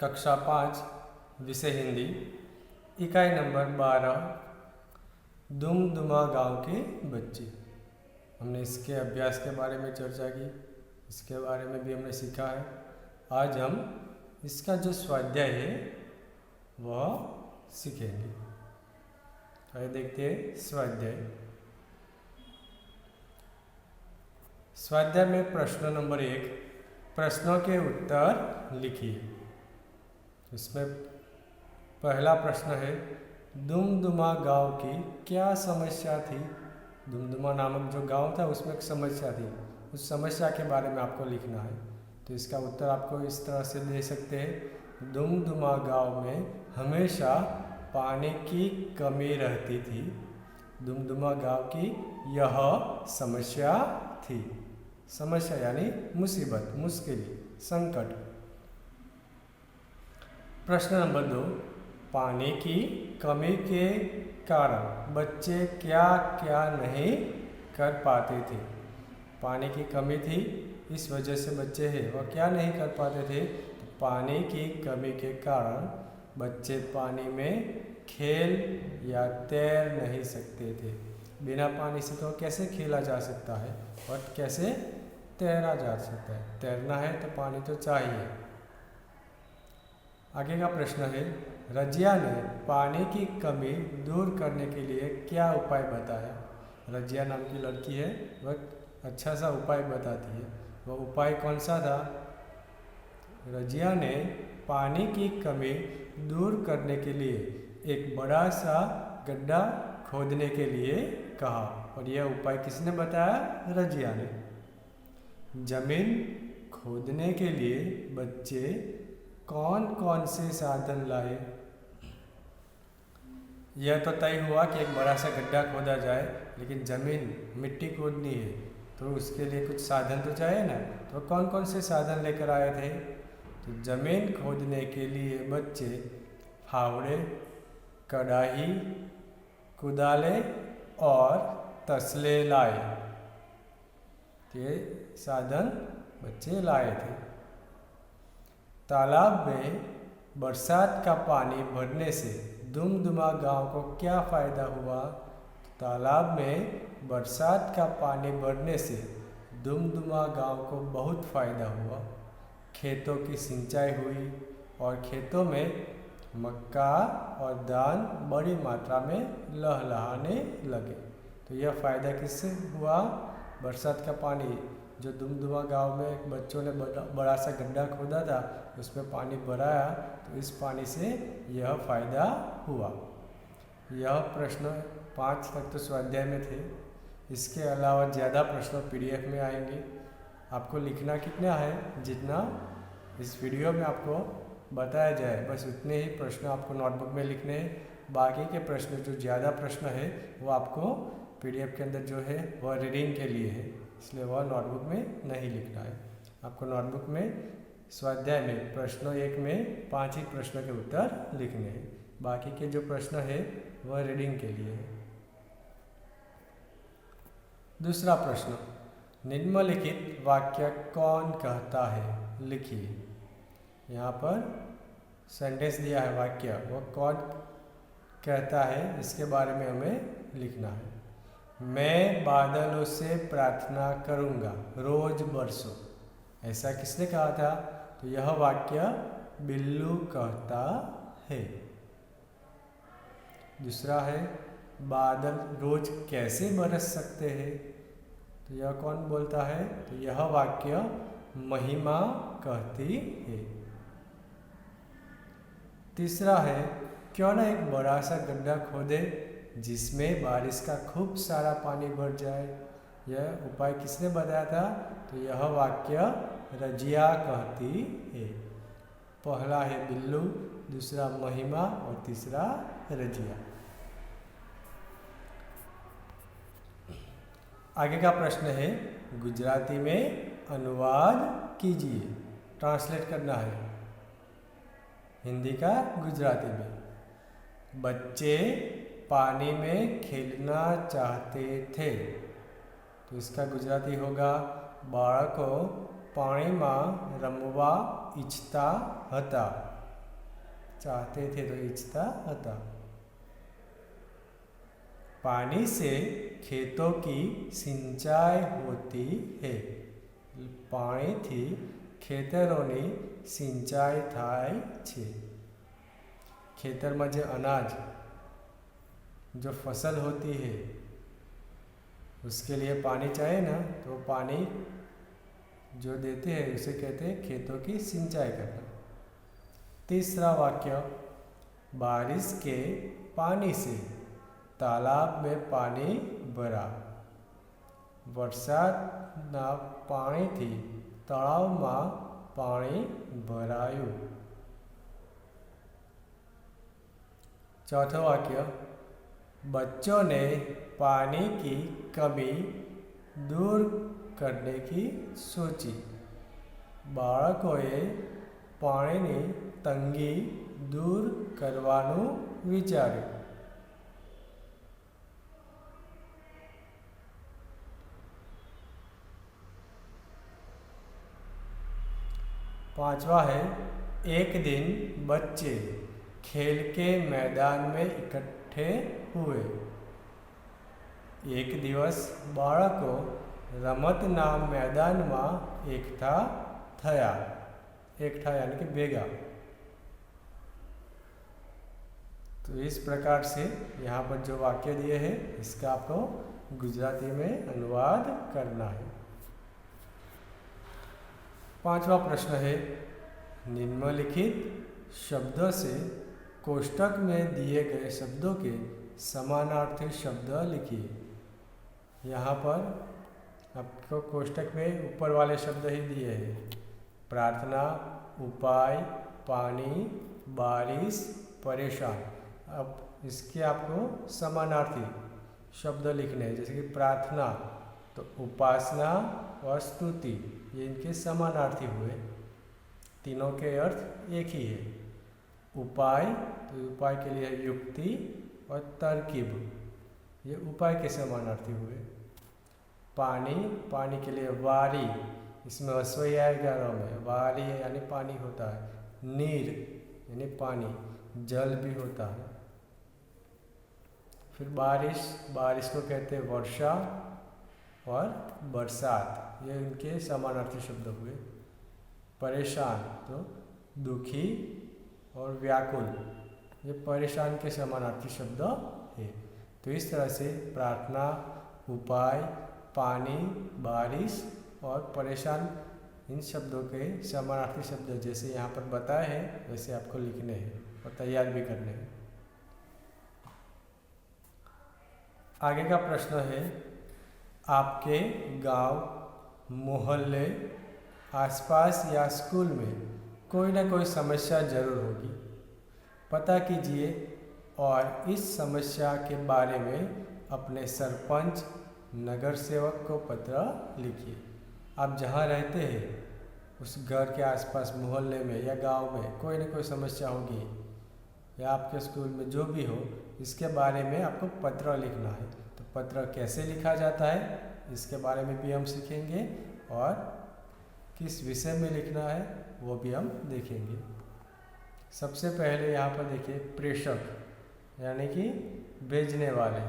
कक्षा 5 विषय हिंदी इकाई नंबर 12 दुमदुमा गांव के बच्चे। हमने इसके अभ्यास के बारे में चर्चा की, इसके बारे में भी हमने सीखा है। आज हम इसका जो स्वाध्याय है वह सीखेंगे। आइए देखते हैं स्वाध्याय। स्वाध्याय में प्रश्न नंबर 1, प्रश्नों के उत्तर लिखिए। इसमें पहला प्रश्न है, दुमदुमा गांव की क्या समस्या थी। दुमदुमा नामक जो गांव था उसमें एक समस्या थी, उस समस्या के बारे में आपको लिखना है। तो इसका उत्तर आपको इस तरह से दे सकते हैं, दुमदुमा गांव में हमेशा पानी की कमी रहती थी। दुमदुमा गांव की यह समस्या थी। समस्या यानी मुसीबत, मुश्किल, संकट। प्रश्न नंबर 2, पानी की कमी के कारण बच्चे क्या क्या नहीं कर पाते थे। पानी की कमी थी, इस वजह से बच्चे हैं वह क्या नहीं कर पाते थे। तो पानी की कमी के कारण बच्चे पानी में खेल या तैर नहीं सकते थे। बिना पानी से तो कैसे खेला जा सकता है और कैसे तैरा जा सकता है। तैरना है तो पानी तो चाहिए। आगे का प्रश्न है, रजिया ने पानी की कमी दूर करने के लिए क्या उपाय बताया। रजिया नाम की लड़की है, वह अच्छा सा उपाय बताती है। वह उपाय कौन सा था। रजिया ने पानी की कमी दूर करने के लिए एक बड़ा सा गड्ढा खोदने के लिए कहा। और यह उपाय किसने बताया। रजिया ने। जमीन खोदने के लिए बच्चे कौन कौन से साधन लाए। यह तो तय हुआ कि एक बड़ा सा गड्ढा खोदा जाए, लेकिन जमीन मिट्टी खोदनी है तो उसके लिए कुछ साधन तो चाहिए ना। तो कौन कौन से साधन लेकर आए थे। तो जमीन खोदने के लिए बच्चे फावड़े, कड़ाही, कुदाले और तसले लाए। ये साधन बच्चे लाए थे। तालाब में बरसात का पानी भरने से दुमदुमा गांव को क्या फ़ायदा हुआ। तालाब में बरसात का पानी भरने से दुमदुमा गांव को बहुत फ़ायदा हुआ। खेतों की सिंचाई हुई और खेतों में मक्का और धान बड़ी मात्रा में लहलहाने लगे। तो यह फ़ायदा किससे हुआ। बरसात का पानी जो दुमदुमा गांव में बच्चों ने बड़ा सा गड्ढा खोदा था, उसमें पानी भराया, तो इस पानी से यह फ़ायदा हुआ। यह प्रश्न 5 तक तो स्वाध्याय में थे। इसके अलावा ज़्यादा प्रश्न PDF में आएंगे। आपको लिखना कितना है, जितना इस वीडियो में आपको बताया जाए बस उतने ही प्रश्न आपको नोटबुक में लिखने हैं। बाकी के प्रश्न जो ज़्यादा प्रश्न है वो आपको PDF के अंदर जो है वह रीडिंग के लिए है, इसलिए वह नोटबुक में नहीं लिखना है। आपको नोटबुक में स्वाध्याय में प्रश्न 1 में 5 ही प्रश्नों के उत्तर लिखने हैं। बाकी के जो प्रश्न है वह रीडिंग के लिए है। दूसरा प्रश्न, निम्नलिखित वाक्य कौन कहता है, लिखिए। यहाँ पर सेंटेंस दिया है वाक्य, वह कौन कहता है इसके बारे में हमें लिखना है। मैं बादलों से प्रार्थना करूँगा रोज बरसो। ऐसा किसने कहा था। तो यह वाक्य बिल्लू कहता है। दूसरा है, बादल रोज कैसे बरस सकते हैं। तो यह कौन बोलता है। तो यह वाक्य महिमा कहती है। तीसरा है, क्यों ना एक बड़ा सा गड्ढा खोदे जिसमें बारिश का खूब सारा पानी भर जाए। यह उपाय किसने बताया था। तो यह वाक्य रजिया कहती है। पहला है बिल्लू, दूसरा महिमा और तीसरा रजिया। आगे का प्रश्न है, गुजराती में अनुवाद कीजिए। ट्रांसलेट करना है हिंदी का गुजराती में। बच्चे पानी में खेलना चाहते थे। तो इसका गुजराती होगा, बाळको पाणीमां रमवा इच्छता हता। ચાહતે થે તો ઈચ્છતા હતા। पानी से खेतों की सिंचाई होती है। पानी थी खेतरोनी सिंचाई थाय छे। खेतर में जो अनाज जो फसल होती है उसके लिए पानी चाहिए ना, तो पानी जो देते हैं उसे कहते हैं खेतों की सिंचाई करना। तीसरा वाक्य, बारिश के पानी से तालाब में पानी भरा। वरसादना पानीथी तळावमां पानी भरायुं। चौथो वाक्य, बच्चों ने पानी की कमी दूर करने की सोची। बाळकोए पाणीनी तंगी दूर करवानुं विचार्युं। पांचवा है, एक दिन बच्चे खेल के मैदान में इकट्ठे हुए। एक दिवस बाळको रमतना मैदान में एकठा थया। एकठा यानी कि भेगा। तो इस प्रकार से यहाँ पर जो वाक्य दिए हैं इसका आपको गुजराती में अनुवाद करना है। पांचवा प्रश्न है, निम्नलिखित शब्दों से कोष्टक में दिए गए शब्दों के समानार्थी शब्द लिखिए। यहाँ पर आपको कोष्टक में ऊपर वाले शब्द ही दिए हैं, प्रार्थना, उपाय, पानी, बारिश, परेशान। अब इसके आपको समानार्थी शब्द लिखने हैं, जैसे कि प्रार्थना तो उपासना और स्तुति, ये इनके समानार्थी हुए। तीनों के अर्थ एक ही है। उपाय तो उपाय के लिए युक्ति और तरकीब, ये उपाय के समानार्थी हुए। पानी, पानी के लिए वारी, इसमें अश्वई आएगा में, वारी यानी पानी होता है। नीर यानी पानी, जल भी होता है। फिर बारिश, बारिश को कहते हैं वर्षा और बरसात, ये इनके समानार्थी शब्द हुए। परेशान तो दुखी और व्याकुल, ये परेशान के समानार्थी शब्द है। तो इस तरह से प्रार्थना, उपाय, पानी, बारिश और परेशान, इन शब्दों के समानार्थी शब्द जैसे यहाँ पर बताए हैं वैसे आपको लिखने हैं और तैयार भी करने हैं। आगे का प्रश्न है, आपके गांव, मोहल्ले, आसपास या स्कूल में कोई ना कोई समस्या जरूर होगी। पता कीजिए और इस समस्या के बारे में अपने सरपंच, नगर सेवक को पत्र लिखिए। आप जहाँ रहते हैं उस घर के आसपास, मोहल्ले में या गांव में कोई ना कोई समस्या होगी, या आपके स्कूल में जो भी हो, इसके बारे में आपको पत्र लिखना है। तो पत्र कैसे लिखा जाता है इसके बारे में भी हम सीखेंगे और किस विषय में लिखना है वो भी हम देखेंगे। सबसे पहले यहाँ पर देखिए, प्रेषक यानी कि भेजने वाले,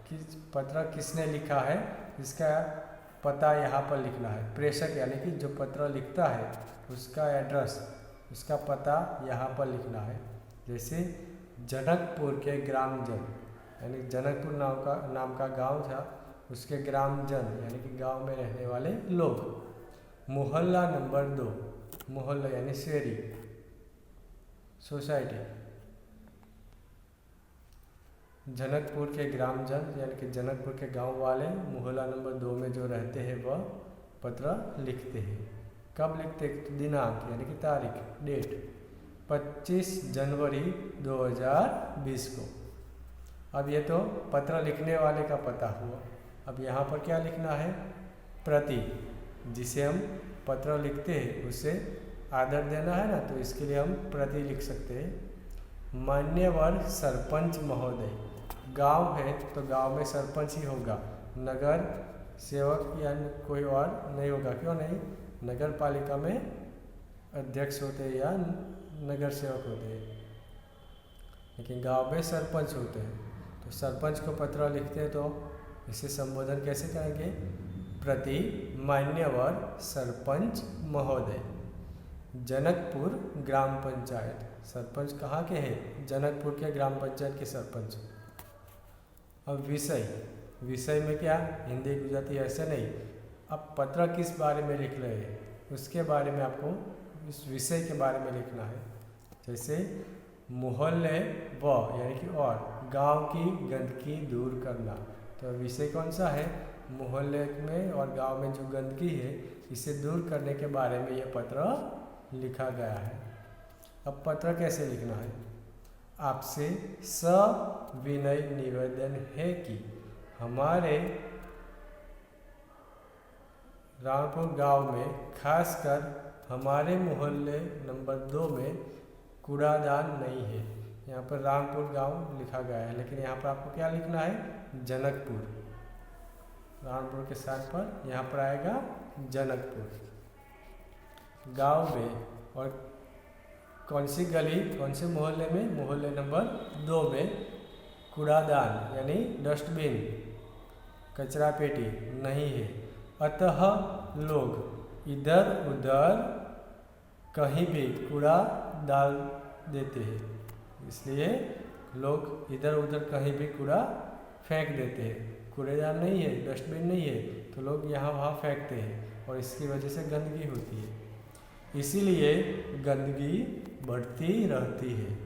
किस पत्र किसने लिखा है इसका पता यहाँ पर लिखना है। प्रेषक यानी कि जो पत्र लिखता है उसका एड्रेस, उसका पता यहाँ पर लिखना है। जैसे जनकपुर के ग्रामजन, यानी जनकपुर नाम का गांव था, उसके ग्रामजन यानी कि गांव में रहने वाले लोग। मोहल्ला नंबर 2, मोहल्ला यानी शेरी, सोसाइटी। जनकपुर के ग्रामजन यानी कि जनकपुर के गांव वाले मोहल्ला नंबर 2 में जो रहते हैं वह पत्र लिखते हैं। कब लिखते हैं? तो दिनांक यानी कि तारीख, डेट 25 जनवरी 2020 को। अब ये तो पत्र लिखने वाले का पता हुआ। अब यहाँ पर क्या लिखना है? प्रति, जिसे हम पत्र लिखते हैं उसे आदर देना है ना, तो इसके लिए हम प्रति लिख सकते हैं। मान्यवर सरपंच महोदय, गांव है तो गांव में सरपंच ही होगा, नगर सेवक या कोई और नहीं होगा। क्यों नहीं? नगर पालिका में अध्यक्ष होते हैं या नगर सेवक होते हैं। लेकिन गांव में सरपंच होते हैं। तो सरपंच को पत्र लिखते हैं तो इसे संबोधन कैसे करेंगे? प्रति मान्यवर सरपंच महोदय, जनकपुर ग्राम पंचायत। सरपंच कहाँ के हैं? जनकपुर के ग्राम पंचायत के सरपंच। अब विषय, विषय में क्या हिंदी गुजराती ऐसे नहीं, अब पत्र किस बारे में लिख रहे हैं उसके बारे में आपको इस विषय के बारे में लिखना है। जैसे मोहल्ले व यानी कि और गांव की गंदगी दूर करना, तो विषय कौन सा है? मोहल्ले में और गांव में जो गंदगी है इसे दूर करने के बारे में यह पत्र लिखा गया है। अब पत्र कैसे लिखना है? आपसे सविनय निवेदन है कि हमारे रामपुर गांव में खासकर हमारे मोहल्ले नंबर 2 में कूड़ादान नहीं है। यहाँ पर रामपुर गांव लिखा गया है, लेकिन यहाँ पर आपको क्या लिखना है? जनकपुर। रामपुर के साथ पर यहाँ पर आएगा जनकपुर। गांव में और कौन सी गली, कौन से मोहल्ले में? मोहल्ले नंबर 2 में कूड़ादान यानी डस्टबिन, कचरा पेटी नहीं है। अतः लोग इधर उधर कहीं भी कूड़ा डाल देते हैं, इसलिए लोग इधर उधर कहीं भी कूड़ा फेंक देते हैं। कूड़ेदान नहीं है, डस्टबिन नहीं है, तो लोग यहाँ वहाँ फेंकते हैं और इसकी वजह से गंदगी होती है। इसीलिए गंदगी बढ़ती रहती है।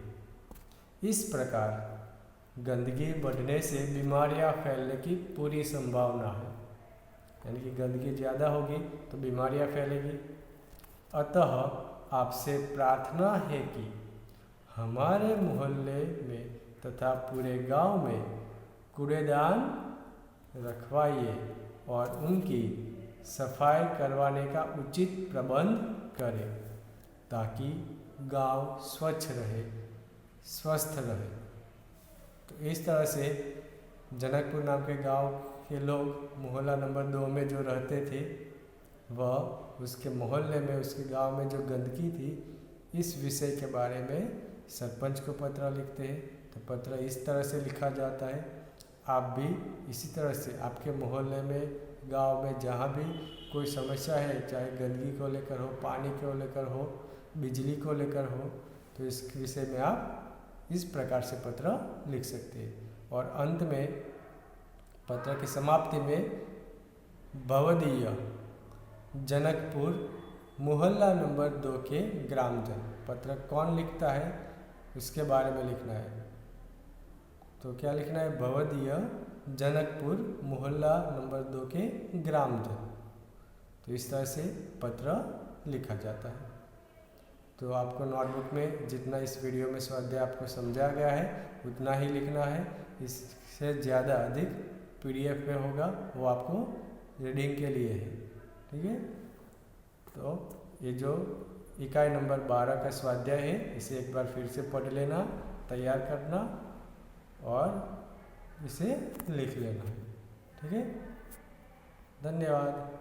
इस प्रकार गंदगी बढ़ने से बीमारियां फैलने की पूरी संभावना है, यानी कि गंदगी ज़्यादा होगी तो बीमारियां फैलेगी। अतः आपसे प्रार्थना है कि हमारे मोहल्ले में तथा पूरे गांव में कूड़ेदान रखवाइए और उनकी सफाई करवाने का उचित प्रबंध करें ताकि गांव स्वच्छ रहे, स्वस्थ रहे। तो इस तरह से जनकपुर नाम के गांव के लोग मोहल्ला नंबर 2 में जो रहते थे वह उसके मोहल्ले में, उसके गांव में जो गंदगी थी, इस विषय के बारे में सरपंच को पत्र लिखते हैं। तो पत्र इस तरह से लिखा जाता है। आप भी इसी तरह से आपके मोहल्ले में, गांव में जहाँ भी कोई समस्या है, चाहे गंदगी को लेकर हो, पानी को लेकर हो, बिजली को लेकर हो, तो इस विषय में आप इस प्रकार से पत्र लिख सकते हैं। और अंत में पत्र की समाप्ति में भवदीय जनकपुर मोहल्ला नंबर 2 के ग्रामजन, पत्र कौन लिखता है उसके बारे में लिखना है। तो क्या लिखना है? भवदीय जनकपुर मोहल्ला नंबर 2 के ग्रामजन। तो इस तरह से पत्र लिखा जाता है। तो आपको नोटबुक में जितना इस वीडियो में स्वाध्याय आपको समझा गया है उतना ही लिखना है। इससे ज़्यादा अधिक PDF में होगा, वो आपको रीडिंग के लिए है। ठीक है, तो ये जो इकाई नंबर 12 का स्वाध्याय है इसे एक बार फिर से पढ़ लेना, तैयार करना और इसे लिख लेना। ठीक है, धन्यवाद।